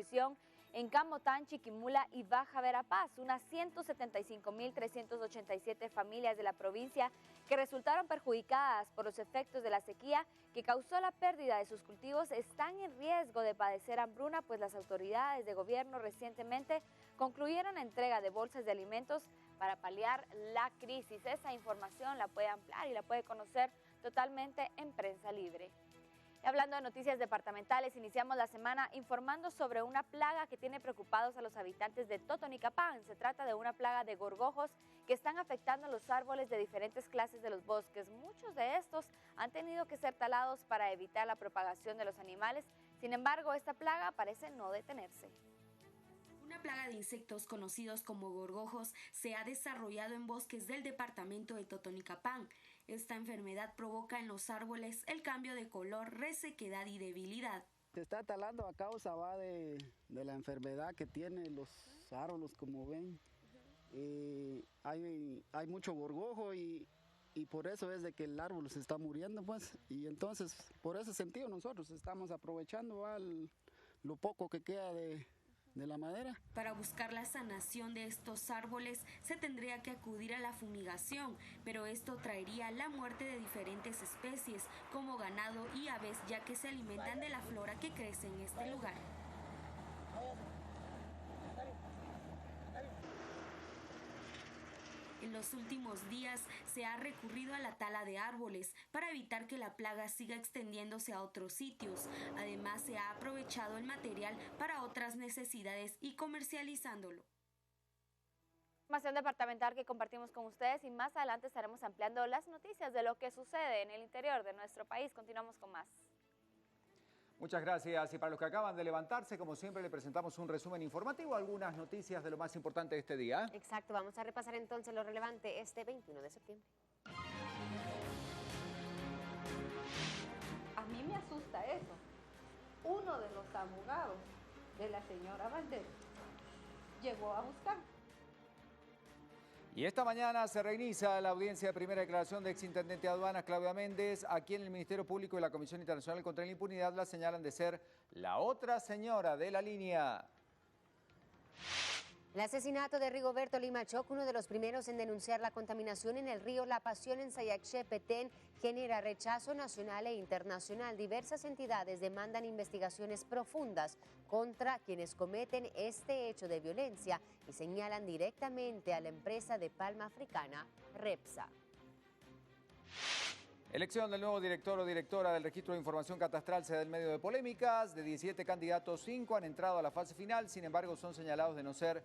posesión en Camotán, Chiquimula y Baja Verapaz, unas 175.387 familias de la provincia que resultaron perjudicadas por los efectos de la sequía que causó la pérdida de sus cultivos están en riesgo de padecer hambruna, pues las autoridades de gobierno recientemente concluyeron la entrega de bolsas de alimentos para paliar la crisis. Esa información la puede ampliar y la puede conocer totalmente en Prensa Libre. Y hablando de noticias departamentales, iniciamos la semana informando sobre una plaga que tiene preocupados a los habitantes de Totonicapán. Se trata de una plaga de gorgojos que están afectando los árboles de diferentes clases de los bosques. Muchos de estos han tenido que ser talados para evitar la propagación de los animales. Sin embargo, esta plaga parece no detenerse. Una plaga de insectos conocidos como gorgojos se ha desarrollado en bosques del departamento de Totonicapán. Esta enfermedad provoca en los árboles el cambio de color, resequedad y debilidad. Se está talando a causa de la enfermedad que tienen los árboles, como ven. Hay mucho gorgojo y por eso es de que el árbol se está muriendo, pues. Y entonces, por ese sentido, nosotros estamos aprovechando lo poco que queda de la madera. Para buscar la sanación de estos árboles se tendría que acudir a la fumigación, pero esto traería la muerte de diferentes especies como ganado y aves, ya que se alimentan de la flora que crece en este lugar. En los últimos días se ha recurrido a la tala de árboles para evitar que la plaga siga extendiéndose a otros sitios. Además, se ha aprovechado el material para otras necesidades y comercializándolo. Información departamental que compartimos con ustedes y más adelante estaremos ampliando las noticias de lo que sucede en el interior de nuestro país. Continuamos con más. Muchas gracias. Y para los que acaban de levantarse, como siempre, le presentamos un resumen informativo, algunas noticias de lo más importante de este día. Exacto, vamos a repasar entonces lo relevante este 21 de septiembre. A mí me asusta eso. Uno de los abogados de la señora Valdés llegó a buscar. Y esta mañana se reinicia la audiencia de primera declaración de exintendente de aduanas Claudia Méndez. Aquí en el Ministerio Público y la Comisión Internacional contra la Impunidad la señalan de ser la otra señora de la línea. El asesinato de Rigoberto Limachoc, uno de los primeros en denunciar la contaminación en el río La Pasión en Sayaché, Petén, genera rechazo nacional e internacional. Diversas entidades demandan investigaciones profundas contra quienes cometen este hecho de violencia y señalan directamente a la empresa de palma africana, Repsa. Elección del nuevo director o directora del Registro de Información Catastral se da en medio de polémicas. De 17 candidatos, 5 han entrado a la fase final, sin embargo son señalados de no ser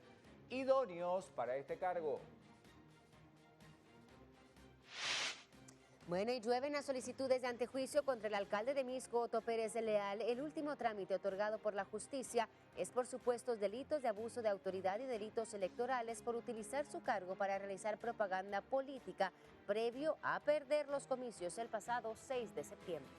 idóneos para este cargo. Bueno, y llueven las solicitudes de antejuicio contra el alcalde de Misco, Otto Pérez de Leal. El último trámite otorgado por la justicia es por supuestos delitos de abuso de autoridad y delitos electorales por utilizar su cargo para realizar propaganda política previo a perder los comicios el pasado 6 de septiembre.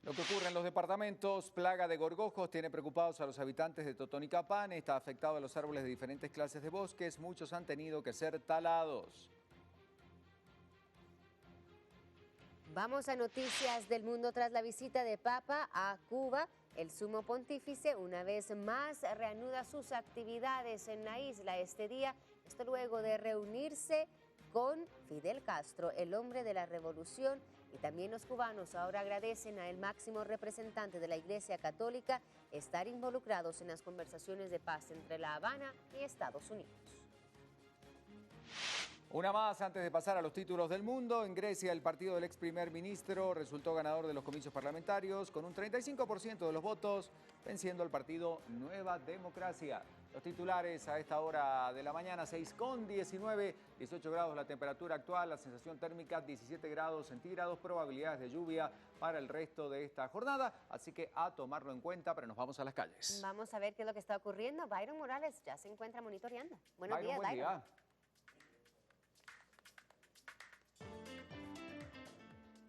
Lo que ocurre en los departamentos, plaga de gorgojos tiene preocupados a los habitantes de Totonicapán. Está afectado a los árboles de diferentes clases de bosques. Muchos han tenido que ser talados. Vamos a noticias del mundo. Tras la visita de Papa a Cuba, el sumo pontífice una vez más reanuda sus actividades en la isla este día, esto luego de reunirse con Fidel Castro, el hombre de la revolución, y también los cubanos ahora agradecen al máximo representante de la Iglesia Católica estar involucrados en las conversaciones de paz entre La Habana y Estados Unidos. Una más antes de pasar a los títulos del mundo. En Grecia, el partido del ex primer ministro resultó ganador de los comicios parlamentarios con un 35% de los votos, venciendo al partido Nueva Democracia. Los titulares a esta hora de la mañana, 6:19, 18 grados la temperatura actual, la sensación térmica 17 grados centígrados, probabilidades de lluvia para el resto de esta jornada, así que a tomarlo en cuenta, pero nos vamos a las calles. Vamos a ver qué es lo que está ocurriendo. Byron Morales ya se encuentra monitoreando. Buenos días, buen Byron. día.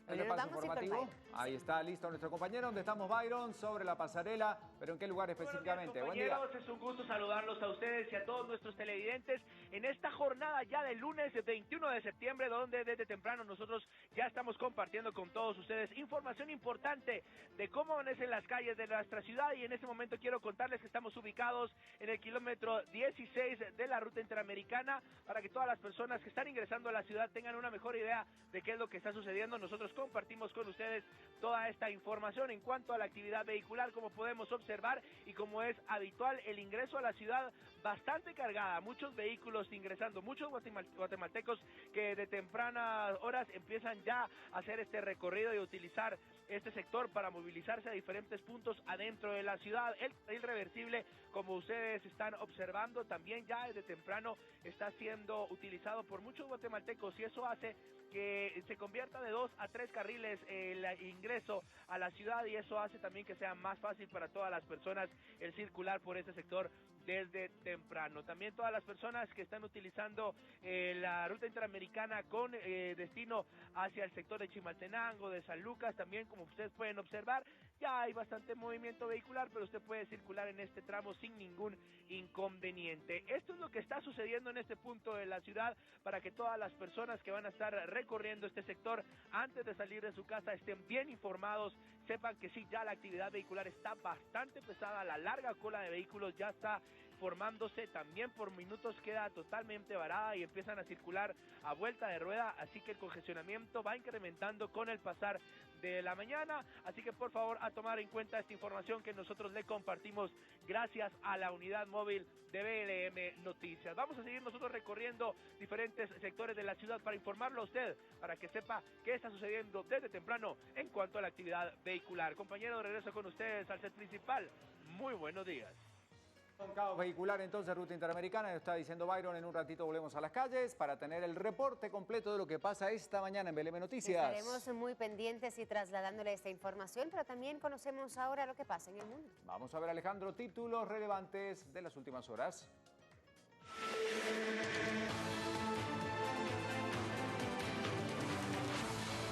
El repaso informativo Ahí está, listo nuestro compañero. ¿Dónde estamos, Byron? Sobre la pasarela, pero ¿en qué lugar específicamente? Buenos días, compañeros. Es un gusto saludarlos a ustedes y a todos nuestros televidentes en esta jornada ya del lunes 21 de septiembre, donde desde temprano nosotros ya estamos compartiendo con todos ustedes información importante de cómo amanecen las calles de nuestra ciudad. Y en este momento quiero contarles que estamos ubicados en el kilómetro 16 de la ruta interamericana, para que todas las personas que están ingresando a la ciudad tengan una mejor idea de qué es lo que está sucediendo. Nosotros compartimos con ustedes toda esta información en cuanto a la actividad vehicular, como podemos observar y como es habitual, el ingreso a la ciudad bastante cargada, muchos vehículos ingresando, muchos guatemaltecos que de tempranas horas empiezan ya a hacer este recorrido y utilizar este sector para movilizarse a diferentes puntos adentro de la ciudad. El carril reversible, como ustedes están observando, también ya desde temprano está siendo utilizado por muchos guatemaltecos, y eso hace que se convierta de 2 a 3 carriles el ingreso a la ciudad, y eso hace también que sea más fácil para todas las personas el circular por este sector desde temprano. También todas las personas que están utilizando la ruta interamericana con destino hacia el sector de Chimaltenango, de San Lucas, también, como ustedes pueden observar, ya hay bastante movimiento vehicular, pero usted puede circular en este tramo sin ningún inconveniente. Esto es lo que está sucediendo en este punto de la ciudad, para que todas las personas que van a estar recorriendo este sector antes de salir de su casa estén bien informados, sepan que sí, ya la actividad vehicular está bastante pesada, la larga cola de vehículos ya está formándose, también por minutos queda totalmente varada y empiezan a circular a vuelta de rueda, así que el congestionamiento va incrementando con el pasar de la mañana, así que por favor a tomar en cuenta esta información que nosotros le compartimos gracias a la unidad móvil de BLM Noticias. Vamos a seguir nosotros recorriendo diferentes sectores de la ciudad para informarlo a usted, para que sepa qué está sucediendo desde temprano en cuanto a la actividad vehicular. Compañero, regreso con ustedes al set principal. Muy buenos días. Un caos vehicular, entonces, ruta interamericana, está diciendo Byron. En un ratito volvemos a las calles para tener el reporte completo de lo que pasa esta mañana en BLM Noticias. Estaremos muy pendientes y trasladándole esta información, pero también conocemos ahora lo que pasa en el mundo. Vamos a ver, Alejandro, títulos relevantes de las últimas horas.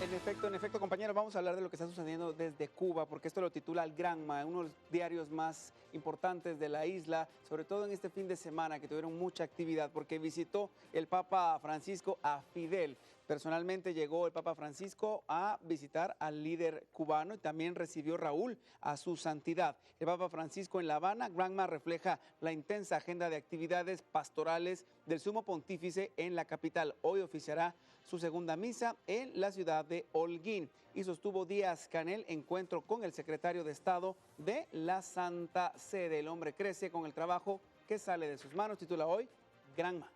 En efecto, compañeros, vamos a hablar de lo que está sucediendo desde Cuba, porque esto lo titula el Granma, uno de los diarios más importantes de la isla, sobre todo en este fin de semana, que tuvieron mucha actividad, porque visitó el Papa Francisco a Fidel. Personalmente llegó el Papa Francisco a visitar al líder cubano y también recibió Raúl a su santidad. El Papa Francisco en La Habana, Granma refleja la intensa agenda de actividades pastorales del Sumo Pontífice en la capital. Hoy oficiará su segunda misa en la ciudad de Holguín y sostuvo Díaz-Canel encuentro con el secretario de Estado de la Santa Sede. El hombre crece con el trabajo que sale de sus manos, titula hoy Granma.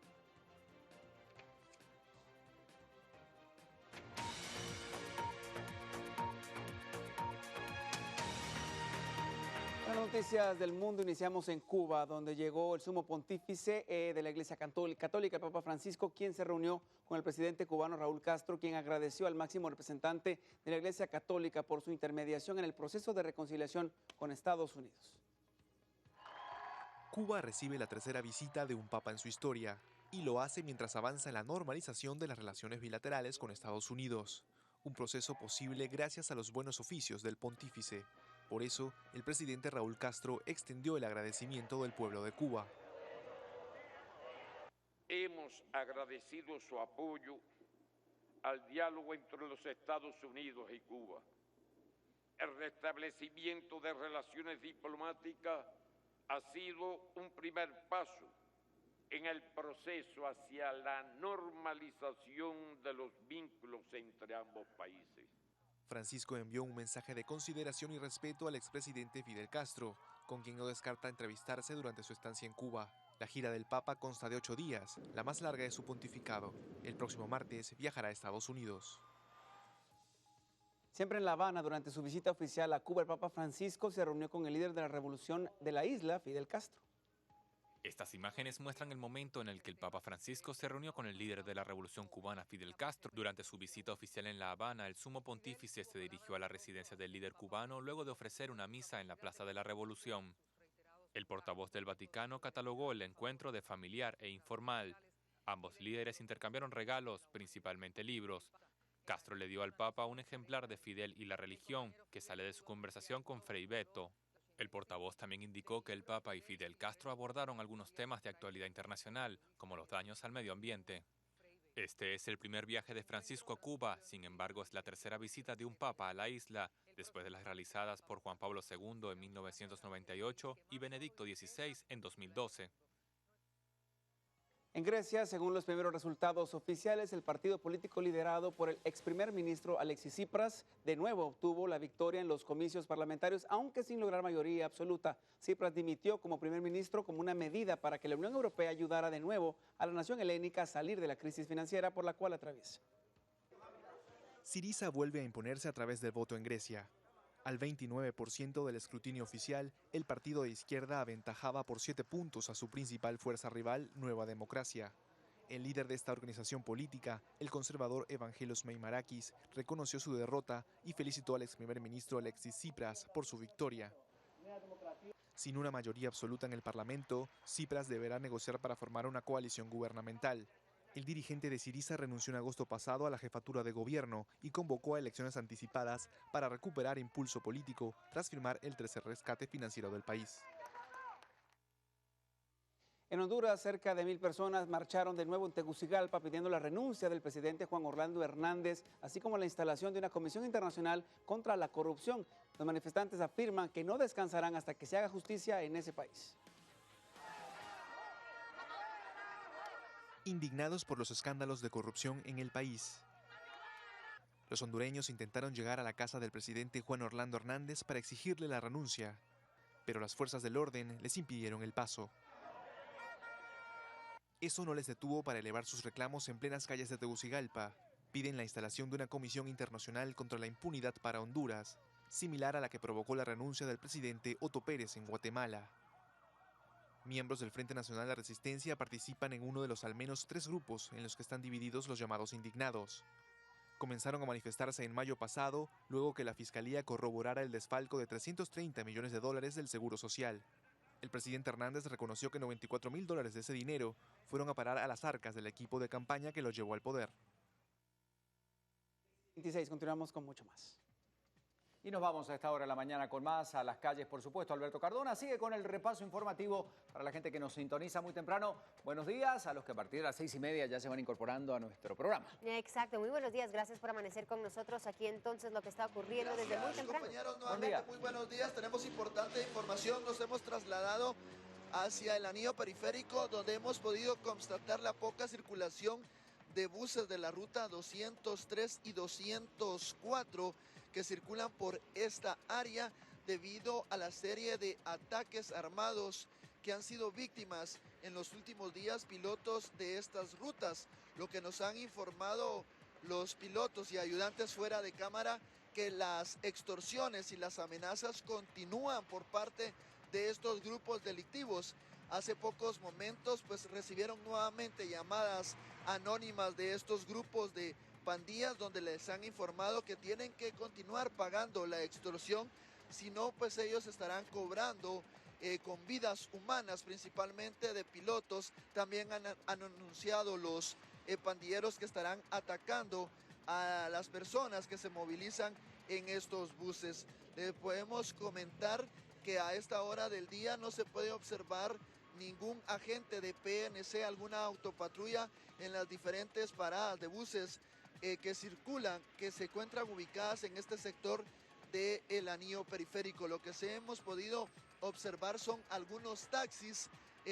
Noticias del mundo, iniciamos en Cuba, donde llegó el sumo pontífice de la Iglesia Católica, el Papa Francisco, quien se reunió con el presidente cubano Raúl Castro, quien agradeció al máximo representante de la Iglesia Católica por su intermediación en el proceso de reconciliación con Estados Unidos. Cuba recibe la tercera visita de un papa en su historia, y lo hace mientras avanza en la normalización de las relaciones bilaterales con Estados Unidos, un proceso posible gracias a los buenos oficios del pontífice. Por eso, el presidente Raúl Castro extendió el agradecimiento del pueblo de Cuba. Hemos agradecido su apoyo al diálogo entre los Estados Unidos y Cuba. El restablecimiento de relaciones diplomáticas ha sido un primer paso en el proceso hacia la normalización de los vínculos entre ambos países. Francisco envió un mensaje de consideración y respeto al expresidente Fidel Castro, con quien no descarta entrevistarse durante su estancia en Cuba. La gira del Papa consta de 8 días, la más larga de su pontificado. El próximo martes viajará a Estados Unidos. Siempre en La Habana, durante su visita oficial a Cuba, el Papa Francisco se reunió con el líder de la revolución de la isla, Fidel Castro. Estas imágenes muestran el momento en el que el Papa Francisco se reunió con el líder de la Revolución Cubana, Fidel Castro. Durante su visita oficial en La Habana, el sumo pontífice se dirigió a la residencia del líder cubano luego de ofrecer una misa en la Plaza de la Revolución. El portavoz del Vaticano catalogó el encuentro de familiar e informal. Ambos líderes intercambiaron regalos, principalmente libros. Castro le dio al Papa un ejemplar de Fidel y la religión, que sale de su conversación con Frei Beto. El portavoz también indicó que el Papa y Fidel Castro abordaron algunos temas de actualidad internacional, como los daños al medio ambiente. Este es el primer viaje de Francisco a Cuba, sin embargo es la tercera visita de un Papa a la isla, después de las realizadas por Juan Pablo II en 1998 y Benedicto XVI en 2012. En Grecia, según los primeros resultados oficiales, el partido político liderado por el ex primer ministro Alexis Tsipras de nuevo obtuvo la victoria en los comicios parlamentarios, aunque sin lograr mayoría absoluta. Tsipras dimitió como primer ministro como una medida para que la Unión Europea ayudara de nuevo a la nación helénica a salir de la crisis financiera por la cual atraviesa. Syriza vuelve a imponerse a través del voto en Grecia. Al 29% del escrutinio oficial, el partido de izquierda aventajaba por 7 puntos a su principal fuerza rival, Nueva Democracia. El líder de esta organización política, el conservador Evangelos Meimarakis, reconoció su derrota y felicitó al ex primer ministro Alexis Tsipras por su victoria. Sin una mayoría absoluta en el Parlamento, Tsipras deberá negociar para formar una coalición gubernamental. El dirigente de Syriza renunció en agosto pasado a la jefatura de gobierno y convocó a elecciones anticipadas para recuperar impulso político tras firmar el tercer rescate financiero del país. En Honduras, cerca de 1,000 personas marcharon de nuevo en Tegucigalpa pidiendo la renuncia del presidente Juan Orlando Hernández, así como la instalación de una comisión internacional contra la corrupción. Los manifestantes afirman que no descansarán hasta que se haga justicia en ese país. Indignados por los escándalos de corrupción en el país, los hondureños intentaron llegar a la casa del presidente Juan Orlando Hernández para exigirle la renuncia, pero las fuerzas del orden les impidieron el paso. Eso no les detuvo para elevar sus reclamos en plenas calles de Tegucigalpa. Piden la instalación de una comisión internacional contra la impunidad para Honduras, similar a la que provocó la renuncia del presidente Otto Pérez en Guatemala. Miembros del Frente Nacional de Resistencia participan en uno de los al menos 3 grupos en los que están divididos los llamados indignados. Comenzaron a manifestarse en mayo pasado, luego que la Fiscalía corroborara el desfalco de $330 millones del Seguro Social. El presidente Hernández reconoció que $94,000 de ese dinero fueron a parar a las arcas del equipo de campaña que lo llevó al poder. 26, continuamos con mucho más. Y nos vamos a esta hora de la mañana con más a las calles, por supuesto. Alberto Cardona sigue con el repaso informativo para la gente que nos sintoniza muy temprano. Buenos días a los que a partir de las 6:30 ya se van incorporando a nuestro programa. Exacto, muy buenos días, gracias por amanecer con nosotros aquí entonces lo que está ocurriendo desde muy temprano. Compañeros, nuevamente muy buenos días, tenemos importante información, nos hemos trasladado hacia el anillo periférico donde hemos podido constatar la poca circulación de buses de la ruta 203 y 204 que circulan por esta área debido a la serie de ataques armados que han sido víctimas en los últimos días pilotos de estas rutas. Lo que nos han informado los pilotos y ayudantes fuera de cámara, que las extorsiones y las amenazas continúan por parte de estos grupos delictivos. Hace pocos momentos pues recibieron nuevamente llamadas anónimas de estos grupos de pandillas donde les han informado que tienen que continuar pagando la extorsión, si no pues ellos estarán cobrando con vidas humanas, principalmente de pilotos. También han anunciado los pandilleros que estarán atacando a las personas que se movilizan en estos buses. Les podemos comentar que a esta hora del día no se puede observar ningún agente de PNC, alguna autopatrulla en las diferentes paradas de buses que circulan, que se encuentran ubicadas en este sector del anillo periférico. Lo que se hemos podido observar son algunos taxis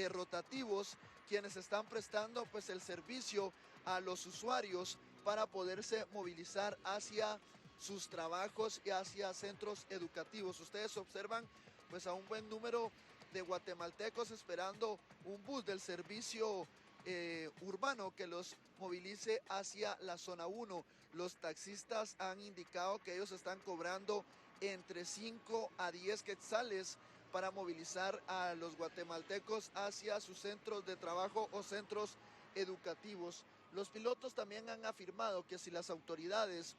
rotativos quienes están prestando pues el servicio a los usuarios para poderse movilizar hacia sus trabajos y hacia centros educativos. Ustedes observan pues a un buen número de guatemaltecos esperando un bus del servicio urbano que los movilice hacia la zona 1. Los taxistas han indicado que ellos están cobrando entre 5 a 10 quetzales para movilizar a los guatemaltecos hacia sus centros de trabajo o centros educativos. Los pilotos también han afirmado que si las autoridades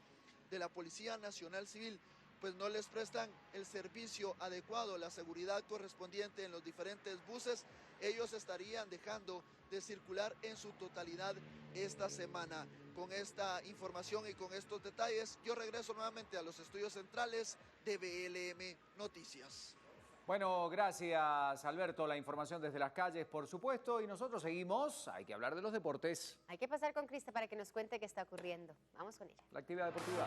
de la Policía Nacional Civil pues no les prestan el servicio adecuado, la seguridad correspondiente en los diferentes buses, ellos estarían dejando de circular en su totalidad esta semana. con esta información y con estos detalles. Yo regreso nuevamente a los estudios centrales de BLM Noticias. Bueno, gracias Alberto, la información desde las calles, por supuesto, y nosotros seguimos, hay que hablar de los deportes. Hay que pasar con Crista para que nos cuente qué está ocurriendo. Vamos con ella. La actividad deportiva.